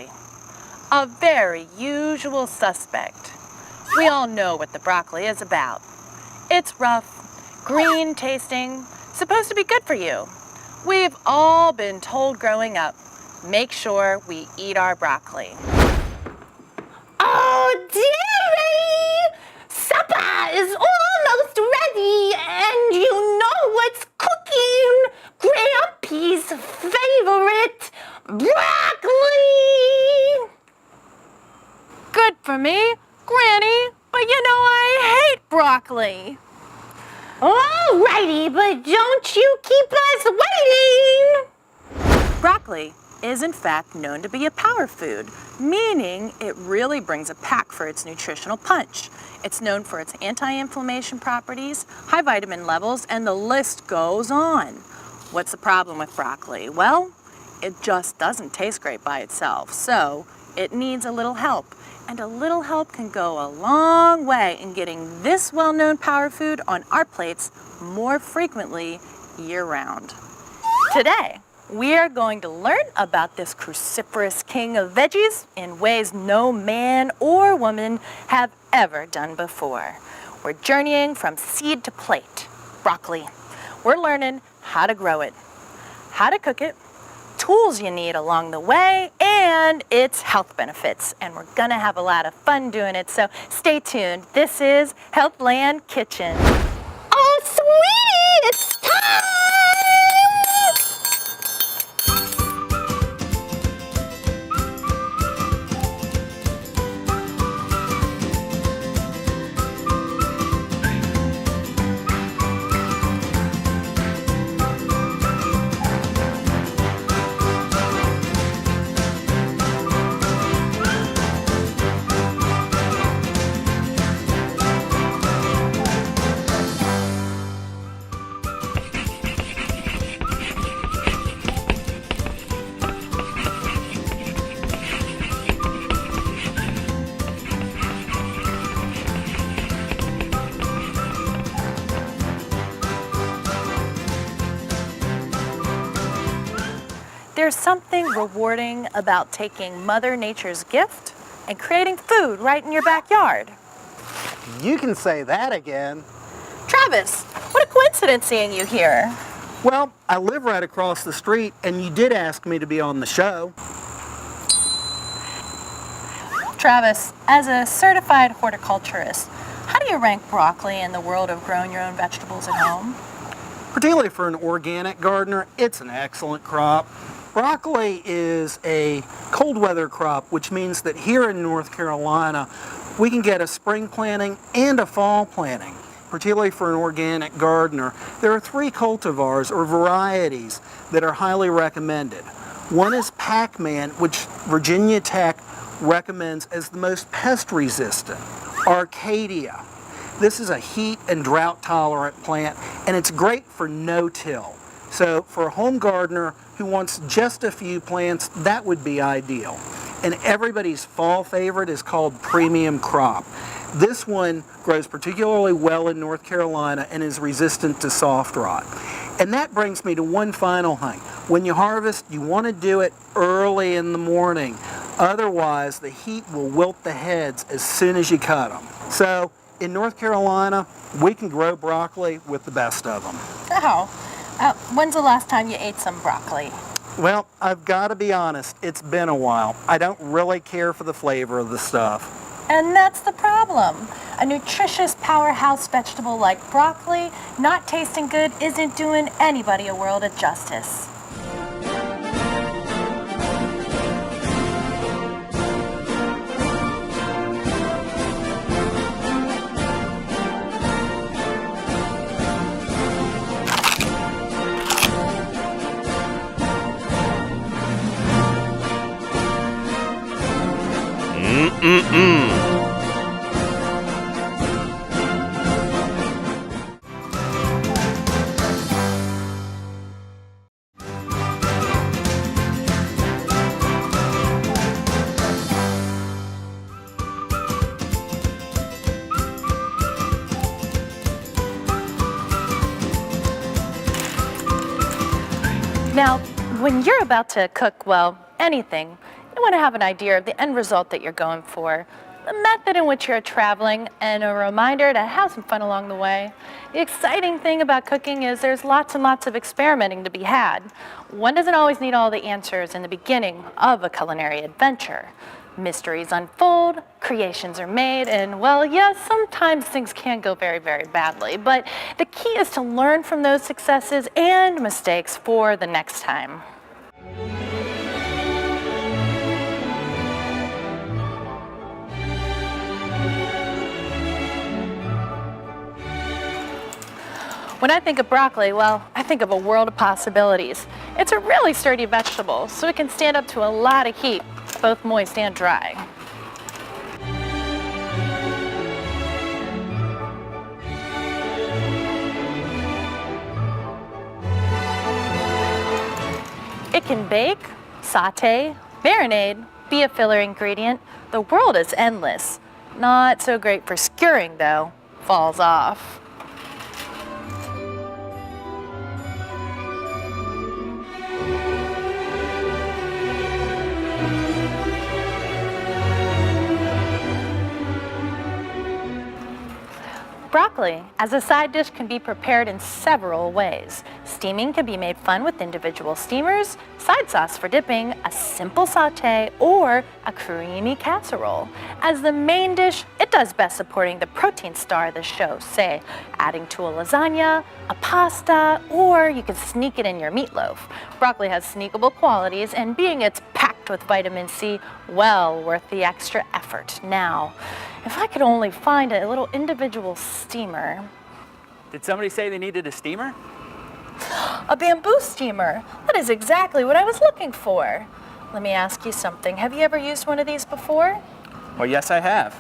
broccoli. A very usual suspect. We all know what the broccoli is about. It's rough, green tasting, supposed to be good for you. We've all been told growing up, make sure we eat our broccoli. Oh, dearie! Supper is almost ready, and you know what's cooking. Grampy's favorite, broccoli! Good for me, Granny, but you know I hate broccoli. Alrighty, but don't you keep us waiting! Broccoli is in fact known to be a power food, meaning it really brings a pack for its nutritional punch. It's known for its anti-inflammation properties, high vitamin levels, and the list goes on. What's the problem with broccoli? Well, it just doesn't taste great by itself, so it needs a little help. And a little help can go a long way in getting this well-known power food on our plates more frequently year-round. Today, we are going to learn about this cruciferous king of veggies in ways no man or woman have ever done before. We're journeying from seed to plate, broccoli. We're learning how to grow it, how to cook it, tools you need along the way, and its health benefits. And we're gonna have a lot of fun doing it, so stay tuned. This is Healthland Kitchen. Oh, sweetie, it's time! There's something rewarding about taking Mother Nature's gift and creating food right in your backyard. You can say that again. Travis, what a coincidence seeing you here. Well, I live right across the street, and you did ask me to be on the show. Travis, as a certified horticulturist, how do you rank broccoli in the world of growing your own vegetables at home? Particularly for an organic gardener, it's an excellent crop. Broccoli is a cold weather crop, which means that here in North Carolina, we can get a spring planting and a fall planting. Particularly for an organic gardener, there are 3 cultivars or varieties that are highly recommended. One is Pac-Man, which Virginia Tech recommends as the most pest resistant. Arcadia. This is a heat and drought tolerant plant, and it's great for no-till. So for a home gardener who wants just a few plants, that would be ideal. And everybody's fall favorite is called Premium Crop. This one grows particularly well in North Carolina and is resistant to soft rot. And that brings me to one final thing. When you harvest, you want to do it early in the morning. Otherwise, the heat will wilt the heads as soon as you cut them. So in North Carolina, we can grow broccoli with the best of them. Oh, when's the last time you ate some broccoli? Well, I've got to be honest, it's been a while. I don't really care for the flavor of the stuff. And that's the problem. A nutritious powerhouse vegetable like broccoli not tasting good isn't doing anybody a world of justice. Now, when you're about to cook, well, anything, You want to have an idea of the end result that you're going for, the method in which you're traveling, and a reminder to have some fun along the way. The exciting thing about cooking is there's lots and lots of experimenting to be had. One doesn't always need all the answers in the beginning of a culinary adventure. Mysteries unfold, creations are made, and well, yes, sometimes things can go very, very badly, but the key is to learn from those successes and mistakes for the next time. When I think of broccoli, well, I think of a world of possibilities. It's a really sturdy vegetable, so it can stand up to a lot of heat, both moist and dry. It can bake, saute, marinade, be a filler ingredient. The world is endless. Not so great for skewering, though. Falls off. Broccoli, as a side dish, can be prepared in several ways. Steaming can be made fun with individual steamers, side sauce for dipping, a simple sauté, or a creamy casserole. As the main dish, it does best supporting the protein star of the show, say, adding to a lasagna, a pasta, or you can sneak it in your meatloaf. Broccoli has sneakable qualities, and being it's packed with vitamin C, well worth the extra effort. Now, if I could only find a little individual steamer. Did somebody say they needed a steamer? A bamboo steamer. That is exactly what I was looking for. Let me ask you something. Have you ever used one of these before? Well, yes, I have.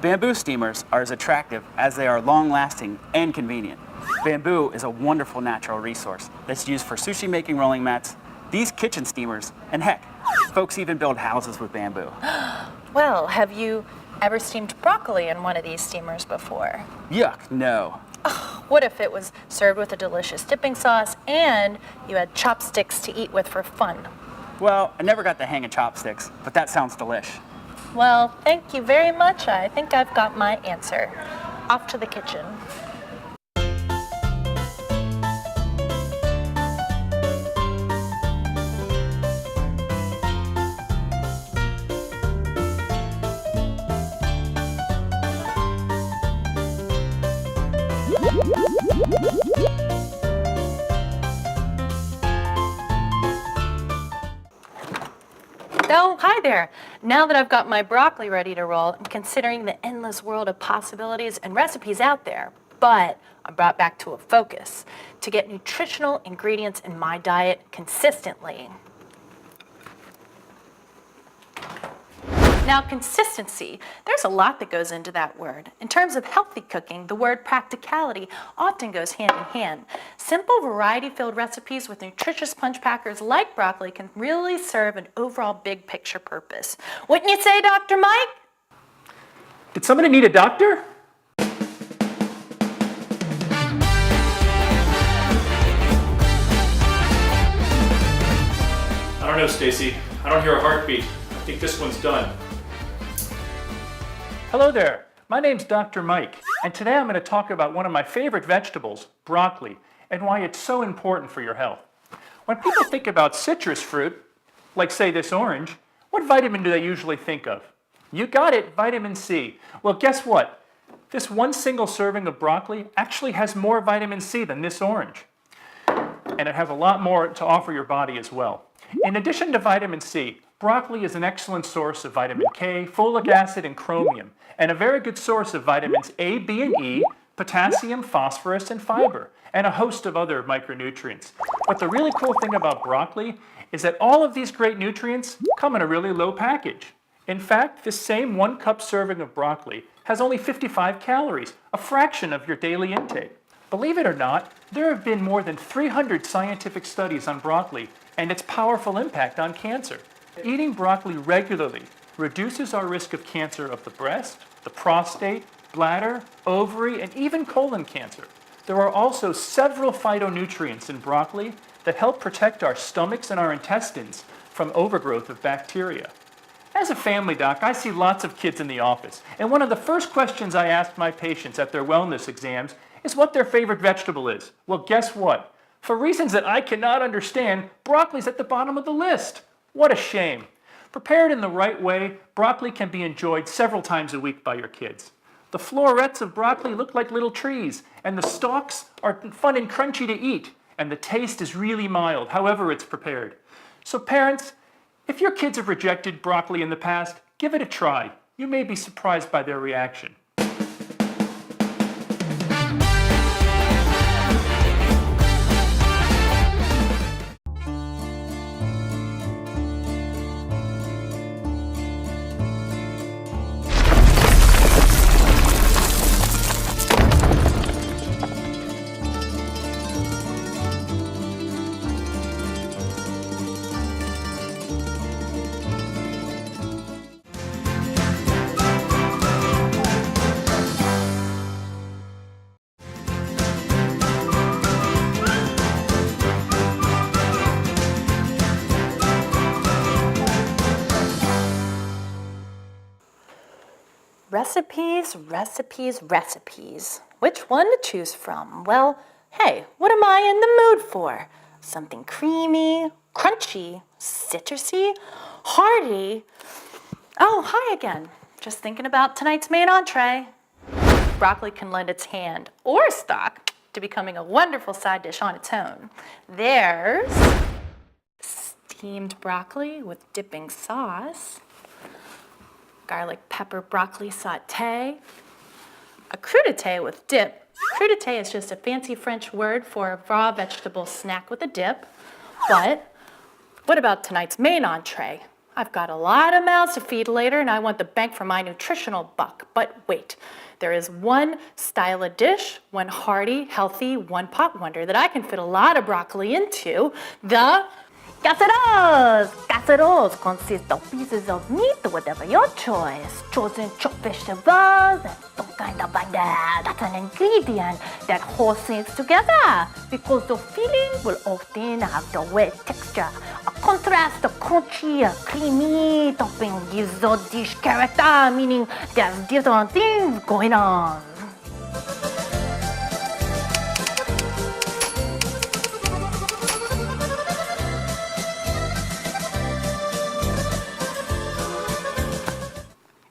Bamboo steamers are as attractive as they are long-lasting and convenient. Bamboo is a wonderful natural resource that's used for sushi making rolling mats, these kitchen steamers, and heck, folks even build houses with bamboo. Well, have you ever steamed broccoli in one of these steamers before? Yuck, no. What if it was served with a delicious dipping sauce and you had chopsticks to eat with for fun? Well, I never got the hang of chopsticks, but that sounds delish. Well, thank you very much. I think I've got my answer. Off to the kitchen. Oh, hi there. Now that I've got my broccoli ready to roll, I'm considering the endless world of possibilities and recipes out there. But I'm brought back to a focus, to get nutritional ingredients in my diet consistently. Now, consistency, there's a lot that goes into that word. In terms of healthy cooking, the word practicality often goes hand in hand. Simple, variety-filled recipes with nutritious punch packers like broccoli can really serve an overall big picture purpose. Wouldn't you say, Dr. Mike? Did somebody need a doctor? I don't know, Stacey. I don't hear a heartbeat. I think this one's done. Hello there, my name's Dr. Mike, and today I'm going to talk about one of my favorite vegetables, broccoli, and why it's so important for your health. When people think about citrus fruit, like say this orange, what vitamin do they usually think of? You got it, vitamin C. Well, guess what? This one single serving of broccoli actually has more vitamin C than this orange, and it has a lot more to offer your body as well. In addition to vitamin C, broccoli is an excellent source of vitamin K, folic acid, and chromium, and a very good source of vitamins A, B, and E, potassium, phosphorus, and fiber, and a host of other micronutrients. But the really cool thing about broccoli is that all of these great nutrients come in a really low package. In fact, this same 1 cup serving of broccoli has only 55 calories, a fraction of your daily intake. Believe it or not, there have been more than 300 scientific studies on broccoli and its powerful impact on cancer. Eating broccoli regularly reduces our risk of cancer of the breast, the prostate, bladder, ovary, and even colon cancer. There are also several phytonutrients in broccoli that help protect our stomachs and our intestines from overgrowth of bacteria. As a family doc, I see lots of kids in the office, and one of the first questions I ask my patients at their wellness exams is what their favorite vegetable is. Well, guess what? For reasons that I cannot understand, broccoli's at the bottom of the list. What a shame. Prepared in the right way, broccoli can be enjoyed several times a week by your kids. The florets of broccoli look like little trees, and the stalks are fun and crunchy to eat, and the taste is really mild, however it's prepared. So parents, if your kids have rejected broccoli in the past, give it a try. You may be surprised by their reaction. Recipes, recipes, recipes. Which one to choose from? Well, hey, what am I in the mood for? Something creamy, crunchy, citrusy, hearty. Oh, hi again. Just thinking about tonight's main entree. Broccoli can lend its hand or stock to becoming a wonderful side dish on its own. There's steamed broccoli with dipping sauce, garlic pepper broccoli sauté, a crudité with dip. Crudité is just a fancy French word for a raw vegetable snack with a dip. But what about tonight's main entree? I've got a lot of mouths to feed later and I want the bank for my nutritional buck. But wait, there is one style of dish, one hearty, healthy, one-pot wonder that I can fit a lot of broccoli into, the Casseroles! Casseroles consist of pieces of meat, whatever your choice. Chosen chopped vegetables and some kind of binder. That's an ingredient that holds things together because the filling will often have the wet texture. A contrast to crunchy, creamy topping gives the dish character, meaning there's different things going on.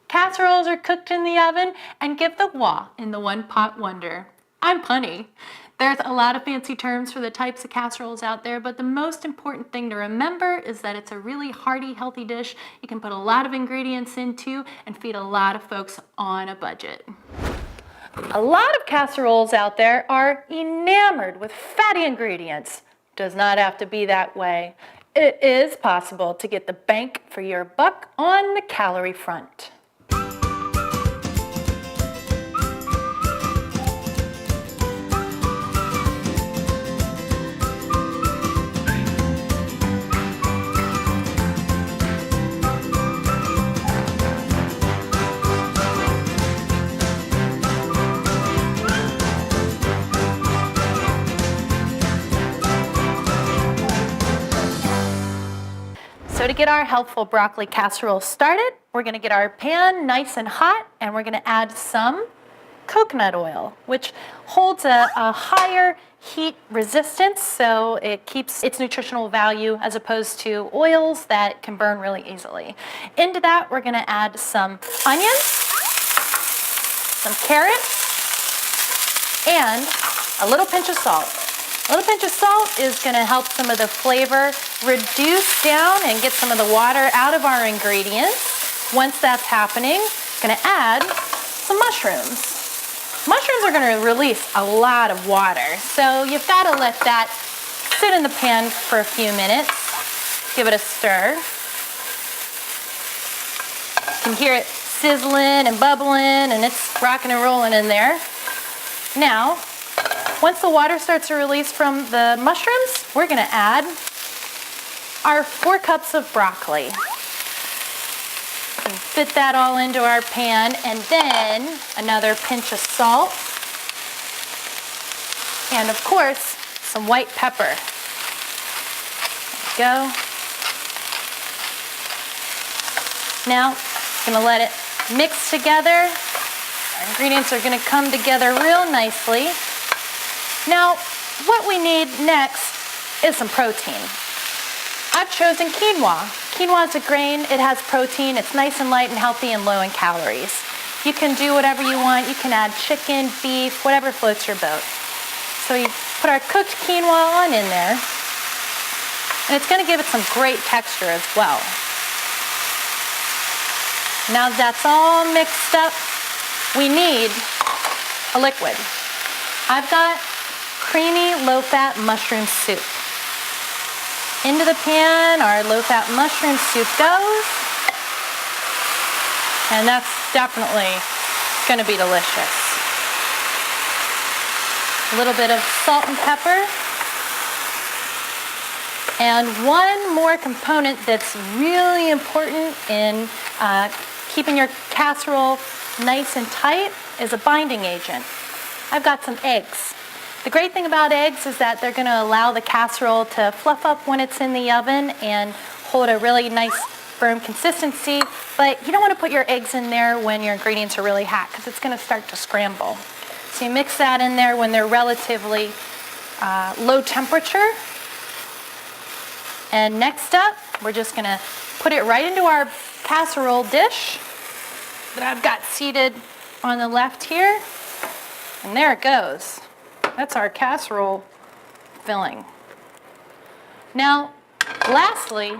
Casseroles are cooked in the oven and give the wah in the one-pot wonder. I'm punny. There's a lot of fancy terms for the types of casseroles out there, but the most important thing to remember is that it's a really hearty, healthy dish you can put a lot of ingredients into and feed a lot of folks on a budget. A lot of casseroles out there are enamored with fatty ingredients. Does not have to be that way. It is possible to get the bank for your buck on the calorie front. So to get our healthful broccoli casserole started, we're going to get our pan nice and hot and we're going to add some coconut oil, which holds a higher heat resistance, so it keeps its nutritional value as opposed to oils that can burn really easily. Into that, we're going to add some onions, some carrots, and a little pinch of salt. A little pinch of salt is going to help some of the flavor reduce down and get some of the water out of our ingredients. Once that's happening, I'm going to add some mushrooms. Mushrooms are going to release a lot of water, so you've got to let that sit in the pan for a few minutes. Give it a stir. You can hear it sizzling and bubbling, and it's rocking and rolling in there. Now, once the water starts to release from the mushrooms, we're going to add our 4 cups of broccoli. And fit that all into our pan, and then another pinch of salt. And of course, some white pepper. There we go. Now, gonna let it mix together. Our ingredients are gonna come together real nicely. Now, what we need next is some protein. I've chosen quinoa. Quinoa is a grain, it has protein, it's nice and light and healthy and low in calories. You can do whatever you want, you can add chicken, beef, whatever floats your boat. So you put our cooked quinoa on in there, and it's gonna give it some great texture as well. Now that's all mixed up, we need a liquid. I've got creamy, low-fat mushroom soup. Into the pan, our low-fat mushroom soup goes. And that's definitely gonna be delicious. A little bit of salt and pepper. And one more component that's really important in keeping your casserole nice and tight is a binding agent. I've got some eggs. The great thing about eggs is that they're gonna allow the casserole to fluff up when it's in the oven and hold a really nice firm consistency, but you don't wanna put your eggs in there when your ingredients are really hot because it's gonna start to scramble. So you mix that in there when they're relatively low temperature. And next up, we're just gonna put it right into our casserole dish that I've got seated on the left here. And there it goes. That's our casserole filling. Now, lastly,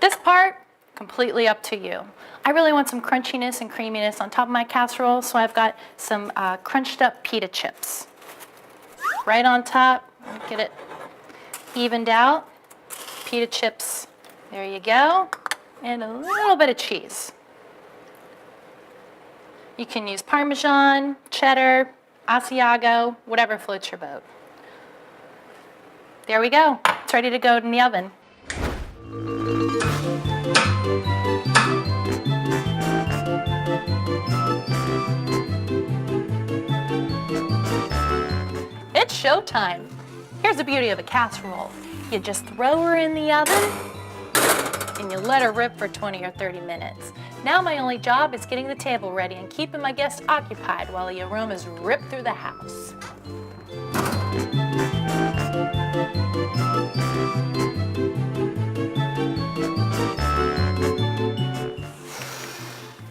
this part, completely up to you. I really want some crunchiness and creaminess on top of my casserole, so I've got some crunched up pita chips. Right on top, get it evened out. Pita chips, there you go. And a little bit of cheese. You can use Parmesan, cheddar, Asiago, whatever floats your boat. There we go. It's ready to go in the oven. It's showtime. Here's the beauty of a casserole. You just throw her in the oven and you let her rip for 20 or 30 minutes. Now my only job is getting the table ready and keeping my guests occupied while the aromas rip through the house.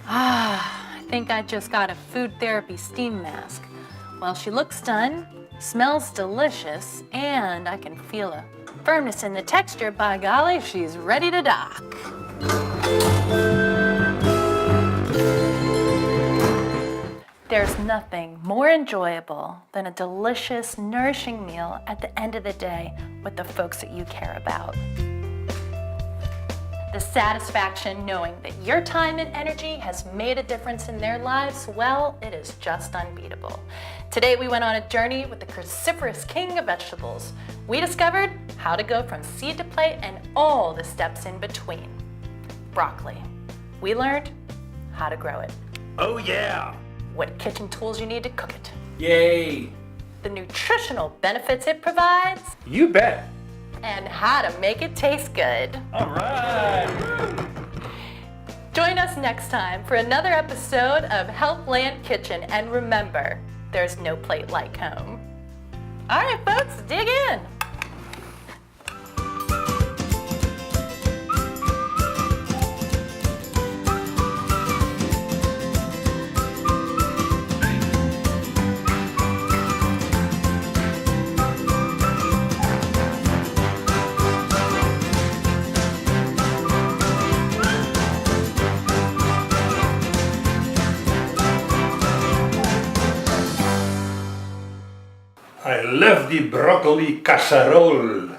I think I just got a food therapy steam mask. Well, she looks done, smells delicious, and I can feel a firmness in the texture. By golly, she's ready to dock. There's nothing more enjoyable than a delicious, nourishing meal at the end of the day with the folks that you care about. The satisfaction knowing that your time and energy has made a difference in their lives, well, it is just unbeatable. Today we went on a journey with the cruciferous king of vegetables. We discovered how to go from seed to plate and all the steps in between. Broccoli. We learned how to grow it. Oh yeah! What kitchen tools you need to cook it. Yay! The nutritional benefits it provides, You bet. and how to make it taste good. All right. Join us next time for another episode of Healthland Kitchen, and remember, there's no plate like home. All right, folks, dig in. I love the broccoli casserole.